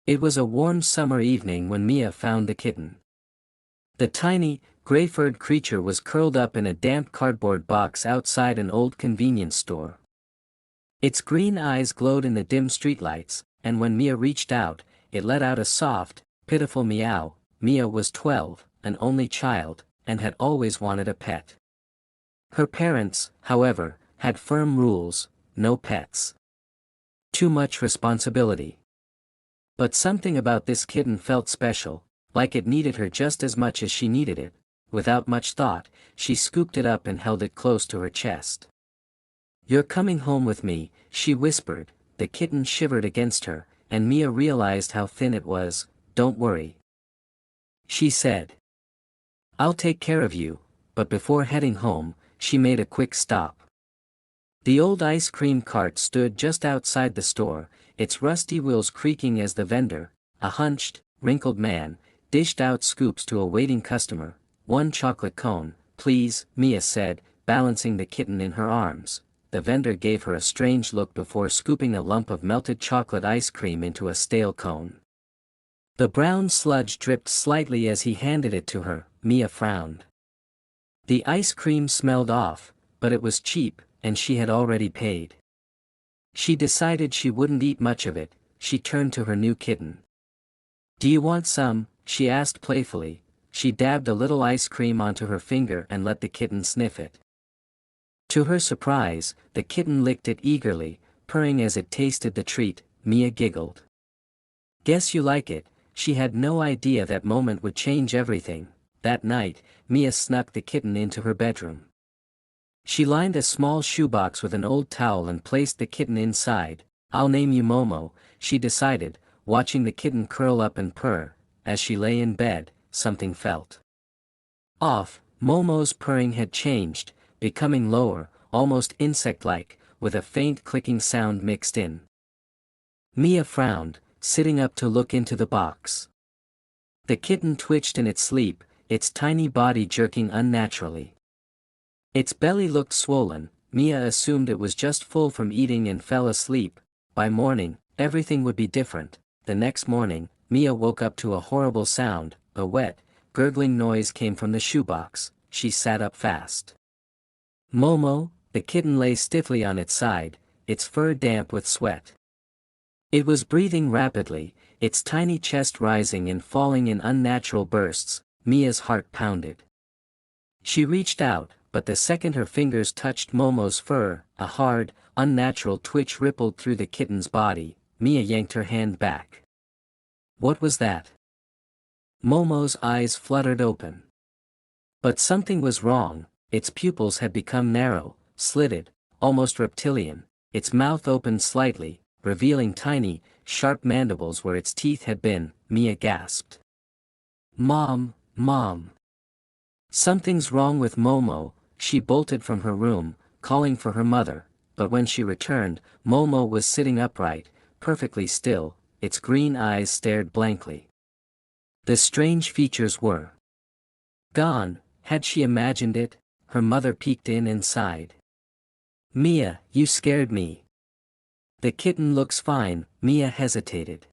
It was a warm summer evening when Mia found the kitten. The tiny, gray-furred creature was curled up in a damp cardboard box outside an old convenience store. Its green eyes glowed in the dim streetlights, and when Mia reached out, it let out a soft, pitiful meow. Mia was 12, an only child, and had always wanted a pet. Her parents, however, had firm rules: no pets. Too much responsibility. But something about this kitten felt special, like it needed her just as much as she needed it. Without much thought, she scooped it up and held it close to her chest. "You're coming home with me," she whispered. The kitten shivered against her, and Mia realized how thin it was. "Don't worry," she said. "I'll take care of you." But before heading home, she made a quick stop. The old ice cream cart stood just outside the store, its rusty wheels creaking as the vendor, a hunched, wrinkled man, dished out scoops to a waiting customer. "One chocolate cone, please," Mia said, balancing the kitten in her arms. The vendor gave her a strange look before scooping a lump of melted chocolate ice cream into a stale cone. The brown sludge dripped slightly as he handed it to her. Mia frowned. The ice cream smelled off, but it was cheap, and she had already paid. She decided she wouldn't eat much of it. She turned to her new kitten. "Do you want some?" she asked playfully. She dabbed a little ice cream onto her finger and let the kitten sniff it. To her surprise, the kitten licked it eagerly, purring as it tasted the treat. Mia giggled. "Guess you like it." She had no idea that moment would change everything. That night, Mia snuck the kitten into her bedroom. She lined a small shoebox with an old towel and placed the kitten inside. "I'll name you Momo," she decided, watching the kitten curl up and purr. As she lay in bed, something felt off. Momo's purring had changed, becoming lower, almost insect-like, with a faint clicking sound mixed in. Mia frowned, sitting up to look into the box. The kitten twitched in its sleep, its tiny body jerking unnaturally. Its belly looked swollen. Mia assumed it was just full from eating and fell asleep. By morning, everything would be different. The next morning, Mia woke up to a horrible sound. A wet, gurgling noise came from the shoebox. She sat up fast. Momo, the kitten, lay stiffly on its side, its fur damp with sweat. It was breathing rapidly, its tiny chest rising and falling in unnatural bursts. Mia's heart pounded. She reached out, but the second her fingers touched Momo's fur, a hard, unnatural twitch rippled through the kitten's body. Mia yanked her hand back. What was that? Momo's eyes fluttered open. But something was wrong. Its pupils had become narrow, slitted, almost reptilian. Its mouth opened slightly, revealing tiny, sharp mandibles where its teeth had been. Mia gasped. "Mom, Mom! Something's wrong with Momo." She bolted from her room, calling for her mother, but when she returned, Momo was sitting upright, perfectly still, its green eyes stared blankly. The strange features were gone. Had she imagined it? Her mother peeked in and sighed. "Mia, you scared me." "The kitten looks fine." Mia hesitated.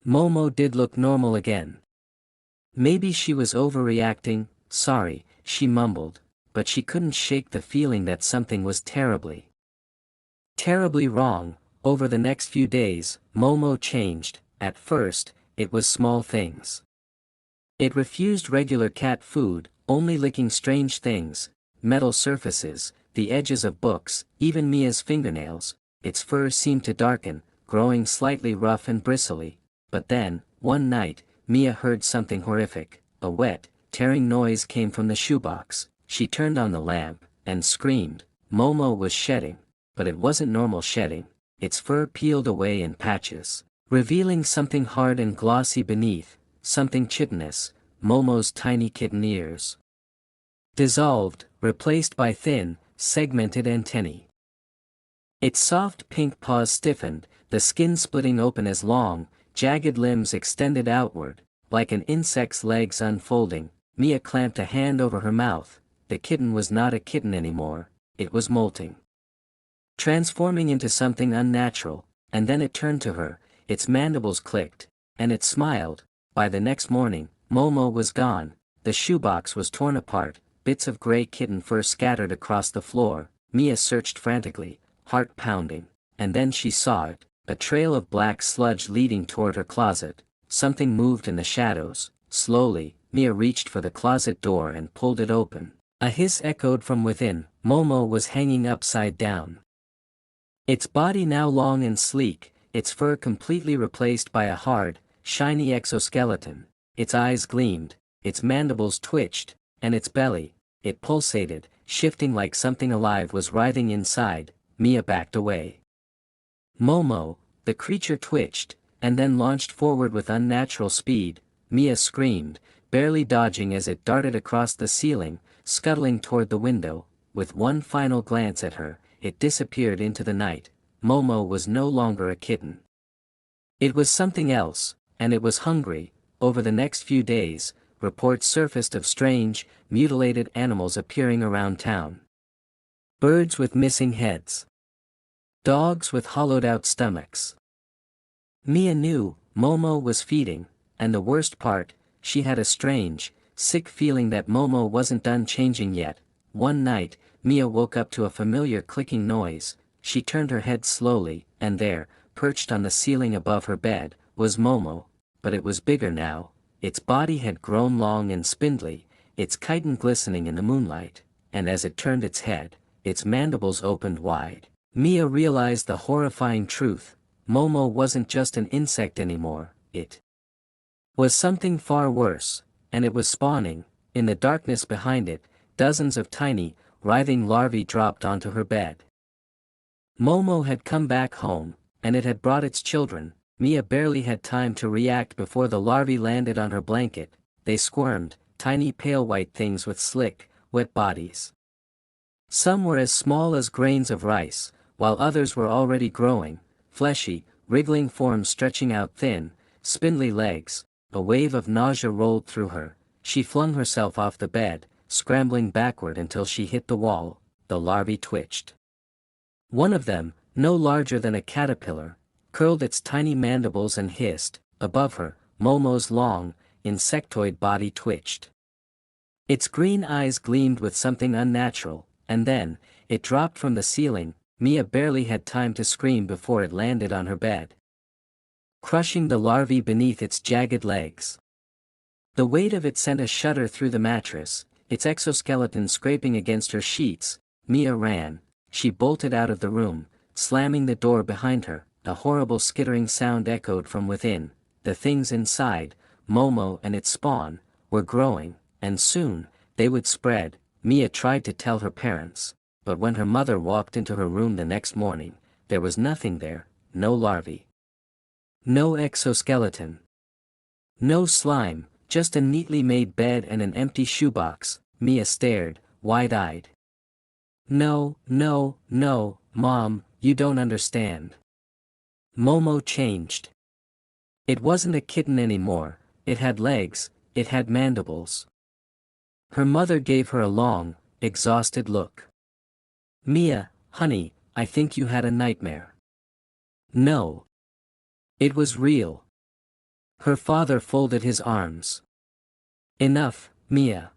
Momo did look normal again. Maybe she was overreacting. "Sorry," she mumbled, but she couldn't shake the feeling that something was terribly wrong. Over the next few days, Momo changed. At first, it was small things. It refused regular cat food, only licking strange things, metal surfaces, the edges of books, even Mia's fingernails. Its fur seemed to darken, growing slightly rough and bristly. But then, one night, Mia heard something horrific. A wet, tearing noise came from the shoebox. She turned on the lamp, and screamed. Momo was shedding, but it wasn't normal shedding. Its fur peeled away in patches, revealing something hard and glossy beneath, something chitinous. Momo's tiny kitten ears dissolved, replaced by thin, segmented antennae. Its soft pink paws stiffened, the skin splitting open as long, jagged limbs extended outward, like an insect's legs unfolding. Mia clamped a hand over her mouth. The kitten was not a kitten anymore, it was molting, transforming into something unnatural. And then it turned to her, its mandibles clicked, And it smiled. By the next morning, Momo was gone, the shoebox was torn apart, bits of gray kitten fur scattered across the floor. Mia searched frantically, heart pounding, and then she saw it, a trail of black sludge leading toward her closet. Something moved in the shadows. Slowly, Mia reached for the closet door and pulled it open. A hiss echoed from within. Momo was hanging upside down. Its body now long and sleek, its fur completely replaced by a hard, shiny exoskeleton. Its eyes gleamed, its mandibles twitched, and its belly, it pulsated, shifting like something alive was writhing inside. Mia backed away. Momo, the creature twitched, and then launched forward with unnatural speed. Mia screamed, barely dodging as it darted across the ceiling, scuttling toward the window. With one final glance at her, it disappeared into the night. Momo was no longer a kitten. It was something else, and it was hungry. Over the next few days, reports surfaced of strange, mutilated animals appearing around town. Birds with missing heads. Dogs with hollowed-out stomachs. Mia knew Momo was feeding, and the worst part, she had a strange, sick feeling that Momo wasn't done changing yet. One night, Mia woke up to a familiar clicking noise. She turned her head slowly, and there, perched on the ceiling above her bed, was Momo, but it was bigger now. Its body had grown long and spindly, its chitin glistening in the moonlight, and as it turned its head, its mandibles opened wide. Mia realized the horrifying truth. Momo wasn't just an insect anymore, it was something far worse, and it was spawning. In the darkness behind it, dozens of tiny, writhing larvae dropped onto her bed. Momo had come back home, and it had brought its children. Mia barely had time to react before the larvae landed on her blanket. They squirmed, tiny pale white things with slick, wet bodies. Some were as small as grains of rice, while others were already growing, fleshy, wriggling forms stretching out thin, spindly legs. A wave of nausea rolled through her. She flung herself off the bed, scrambling backward until she hit the wall. The larvae twitched. One of them, no larger than a caterpillar, curled its tiny mandibles and hissed. Above her, Momo's long, insectoid body twitched. Its green eyes gleamed with something unnatural, and then, it dropped from the ceiling. Mia barely had time to scream before it landed on her bed, crushing the larvae beneath its jagged legs. The weight of it sent a shudder through the mattress, its exoskeleton scraping against her sheets. Mia ran. She bolted out of the room, slamming the door behind her. A horrible skittering sound echoed from within. The things inside, Momo and its spawn, were growing, and soon, they would spread. Mia tried to tell her parents, but when her mother walked into her room the next morning, there was nothing there. No larvae. No exoskeleton. No slime, just a neatly made bed and an empty shoebox. Mia stared, wide-eyed. No, no, no, Mom, you don't understand. Momo changed. It wasn't a kitten anymore. It had legs, it had mandibles. Her mother gave her a long, exhausted look. Mia, honey, I think you had a nightmare. No. It was real. Her father folded his arms. Enough, Mia.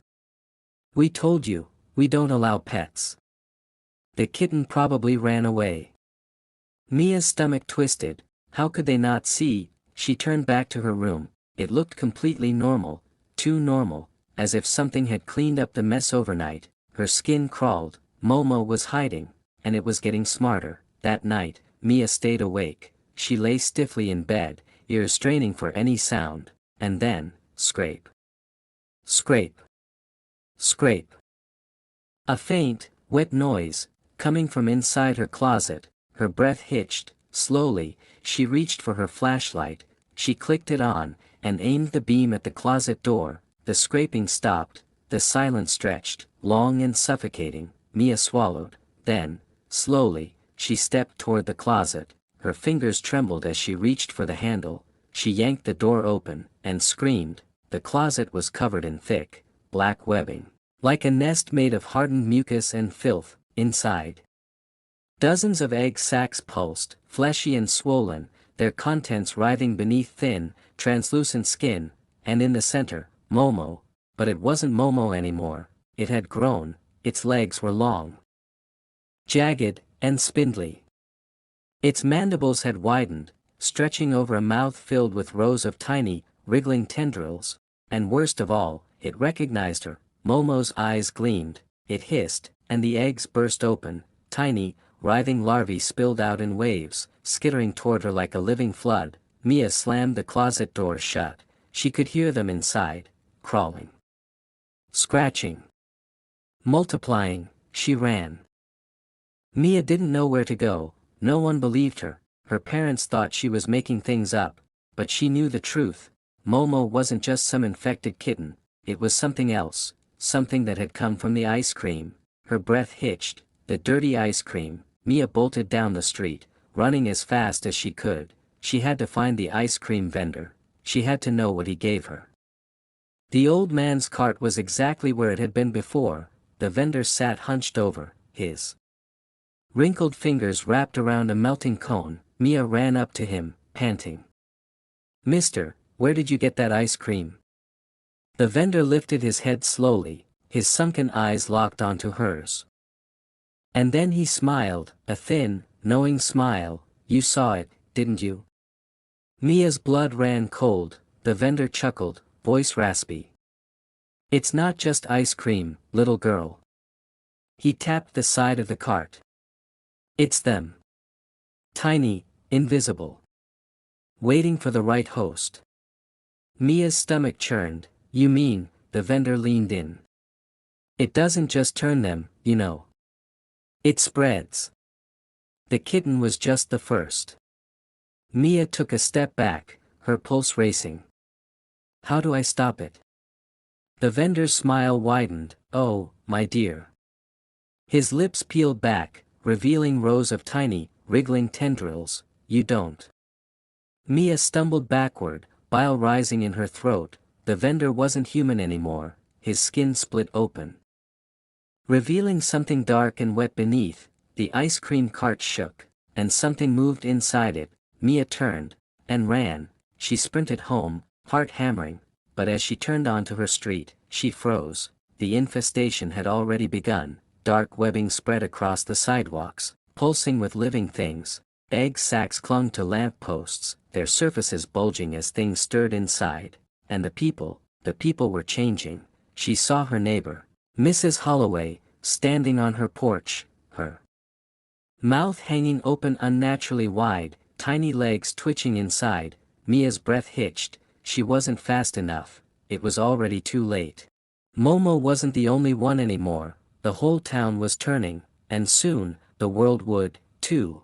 We told you, we don't allow pets. The kitten probably ran away. Mia's stomach twisted. How could they not see? She turned back to her room. It looked completely normal, too normal, as if something had cleaned up the mess overnight. Her skin crawled. Momo was hiding, and it was getting smarter. That night, Mia stayed awake. She lay stiffly in bed, ears straining for any sound, and then, scrape. Scrape. Scrape. A faint, wet noise, coming from inside her closet. Her breath hitched. Slowly, she reached for her flashlight. She clicked it on, and aimed the beam at the closet door. The scraping stopped. The silence stretched, long and suffocating. Mia swallowed. Then, slowly, she stepped toward the closet. Her fingers trembled as she reached for the handle. She yanked the door open, and screamed. The closet was covered in thick, black webbing, like a nest made of hardened mucus and filth. Inside, dozens of egg sacs pulsed, fleshy and swollen. their contents writhing beneath thin, translucent skin, and in the center, Momo, but it wasn't Momo anymore, it had grown, its legs were long, jagged, and spindly. Its mandibles had widened, stretching over a mouth filled with rows of tiny, wriggling tendrils, and worst of all, it recognized her. Momo's eyes gleamed, it hissed, and the eggs burst open, tiny, writhing larvae spilled out in waves, skittering toward her like a living flood. Mia slammed the closet door shut, she could hear them inside, crawling, scratching, multiplying. She ran. Mia didn't know where to go, no one believed her, her parents thought she was making things up, but she knew the truth. Momo wasn't just some infected kitten, it was something else, something that had come from the ice cream. Her breath hitched, the dirty ice cream. Mia bolted down the street, running as fast as she could. She had to find the ice cream vendor, she had to know what he gave her. The old man's cart was exactly where it had been before. The vendor sat hunched over, his wrinkled fingers wrapped around a melting cone. Mia ran up to him, panting. "Mister, where did you get that ice cream?" The vendor lifted his head slowly, his sunken eyes locked onto hers. And then he smiled, a thin, knowing smile. "You saw it, didn't you?" Mia's blood ran cold. The vendor chuckled, voice raspy. "It's not just ice cream, little girl." He tapped the side of the cart. "It's them. Tiny, invisible. Waiting for the right host." Mia's stomach churned. "You mean," the vendor leaned in. "It doesn't just turn them, you know. It spreads." The kitten was just the first. Mia took a step back, her pulse racing. "How do I stop it?" The vendor's smile widened. "Oh, my dear." His lips peeled back, revealing rows of tiny, wriggling tendrils. "You don't." Mia stumbled backward, bile rising in her throat. The vendor wasn't human anymore, his skin split open, revealing something dark and wet beneath. The ice cream cart shook, and something moved inside it. Mia turned, and ran. She sprinted home, heart hammering, but as she turned onto her street, she froze. The infestation had already begun. Dark webbing spread across the sidewalks, pulsing with living things. Egg sacs clung to lamp posts, their surfaces bulging as things stirred inside. And the people were changing. She saw her neighbor, Mrs. Holloway, standing on her porch, her mouth hanging open unnaturally wide, tiny legs twitching inside. Mia's breath hitched. She wasn't fast enough, it was already too late. Momo wasn't the only one anymore, the whole town was turning, and soon, the world would, too.